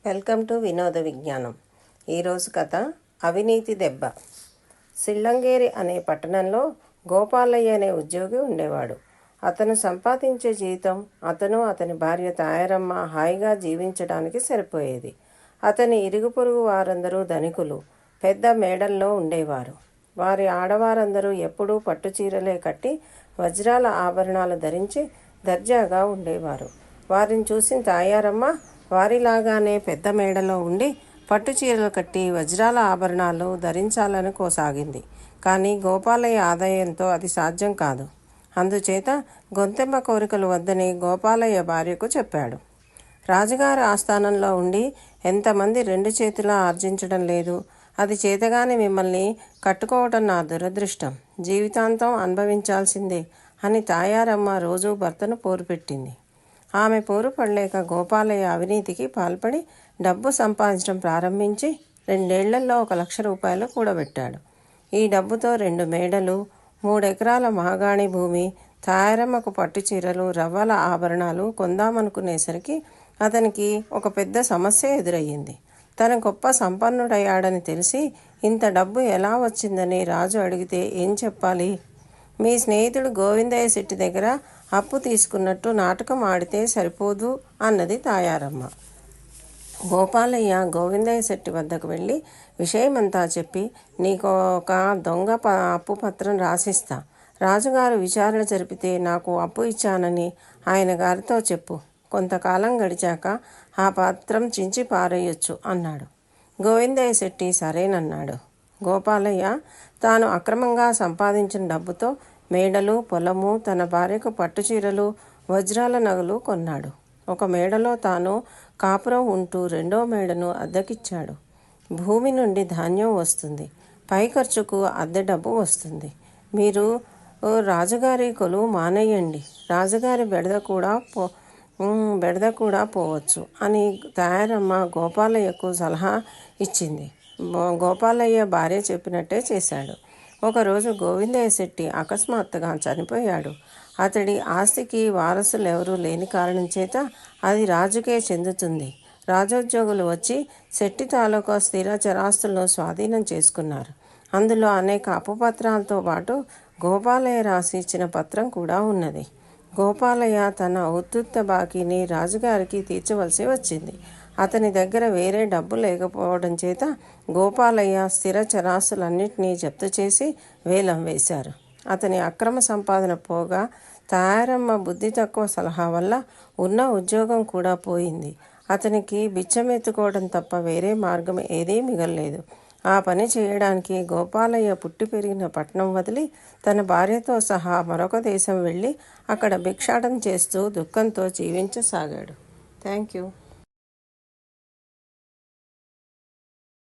Welcome to వినోద విజ్ఞానం. ఈరోజు కథ అవినీతి దెబ్బ. సిల్లంగేరి అనే పట్టణంలో గోపాలయ్య అనే ఉద్యోగి ఉండేవాడు. అతను సంపాదించే జీతం అతని భార్య తాయారమ్మ హాయిగా జీవించడానికి సరిపోయేది. అతని ఇరుగు పొరుగు వారందరూ ధనికులు, పెద్ద మేడల్లో ఉండేవారు. వారి ఆడవారందరూ ఎప్పుడూ పట్టుచీరలే కట్టి వజ్రాల ఆభరణాలు ధరించి దర్జాగా ఉండేవారు. వారిని చూసిన తాయారమ్మ వారిలాగానే పెద్ద మేడలో ఉండి పట్టుచీరలు కట్టి వజ్రాల ఆభరణాలు ధరించాలని కోసాగింది. కానీ గోపాలయ్య ఆదాయంతో అది సాధ్యం కాదు. అందుచేత గొంతెమ్మ కోరికలు వద్దని గోపాలయ్య భార్యకు చెప్పాడు. రాజుగారి ఆస్థానంలో ఉండి ఎంతమంది రెండు చేతులా ఆర్జించడం లేదు. అది చేతగానే మిమ్మల్ని కట్టుకోవటం నా దురదృష్టం. జీవితాంతం అనుభవించాల్సిందే అని తాయారమ్మ రోజూ భర్తను పోరు పెట్టింది. ఆమె పోరు పడలేక గోపాలయ్య అవినీతికి పాల్పడి డబ్బు సంపాదించడం ప్రారంభించి 2 ఏళ్లలో 1,00,000 రూపాయలు కూడబెట్టాడు. ఈ డబ్బుతో 2 మేడలు, 3 ఎకరాల మాగాణి భూమి, తాయారమ్మకు పట్టుచీరలు, రవ్వల ఆభరణాలు కొందామనుకునేసరికి అతనికి ఒక పెద్ద సమస్య ఎదురయ్యింది. తన గొప్ప సంపన్నుడయ్యాడని తెలిసి ఇంత డబ్బు ఎలా వచ్చిందని రాజు అడిగితే ఏం చెప్పాలి? మీ స్నేహితుడు గోవిందయ్య శెట్టి దగ్గర అప్పు తీసుకున్నట్టు నాటకం ఆడితే సరిపోదు అన్నది తాయారమ్మ. గోపాలయ్య గోవిందయ్య శెట్టి వద్దకు వెళ్ళి విషయమంతా చెప్పి నీకు ఒక దొంగ అప్పు పత్రం రాసిస్తా. రాజుగారు విచారణ జరిపితే నాకు అప్పు ఇచ్చానని ఆయన గారితో చెప్పు. కొంతకాలం గడిచాక ఆ పత్రం చించి పారేయొచ్చు అన్నాడు. గోవిందయ్య శెట్టి సరేనన్నాడు. గోపాలయ్య తాను అక్రమంగా సంపాదించిన డబ్బుతో మేడలు, పొలము, తన భార్యకు పట్టుచీరలు, వజ్రాల నగలు కొన్నాడు. ఒక మేడలో తాను కాపురం ఉంటూ 2వ మేడను అద్దెకిచ్చాడు. భూమి నుండి ధాన్యం వస్తుంది, పై ఖర్చుకు అద్దె డబ్బు వస్తుంది. మీరు రాజుగారి కొలువు మానేయండి, రాజుగారి బెడద కూడా పోవచ్చు అని తాయారమ్మ గోపాలయ్యకు సలహా ఇచ్చింది. గోపాలయ్య భార్య చెప్పినట్టే చేశాడు. ఒకరోజు గోవిందయ్య శెట్టి అకస్మాత్తుగా చనిపోయాడు. అతడి ఆస్తికి వారసులు ఎవరూ లేని కారణం చేత అది రాజుకే చెందుతుంది. రాజోద్యోగులు వచ్చి శెట్టి తాలూకా స్థిర చరాస్తులను స్వాధీనం చేసుకున్నారు. అందులో అనేక అప్పుపత్రాలతో పాటు గోపాలయ్య రాసి ఇచ్చిన పత్రం కూడా ఉన్నది. గోపాలయ్య తన ఉత్తుత్త బాకీని రాజుగారికి తీర్చవలసి వచ్చింది. అతని దగ్గర వేరే డబ్బు లేకపోవడం చేత గోపాలయ్య స్థిర చరాస్తులన్నింటినీ జప్తు చేసి వేలం వేశారు. అతని అక్రమ సంపాదన పోగా తాయారమ్మ బుద్ధి తక్కువ సలహా వల్ల ఉన్న ఉద్యోగం కూడా పోయింది. అతనికి బిచ్చమెత్తుకోవడం తప్ప వేరే మార్గం ఏదీ మిగల్లేదు. ఆ పని చేయడానికి గోపాలయ్య పుట్టి పెరిగిన పట్టణం వదిలి తన భార్యతో సహా మరొక దేశం వెళ్ళి అక్కడ భిక్షాటన చేస్తూ దుఃఖంతో జీవించసాగాడు. Thank you.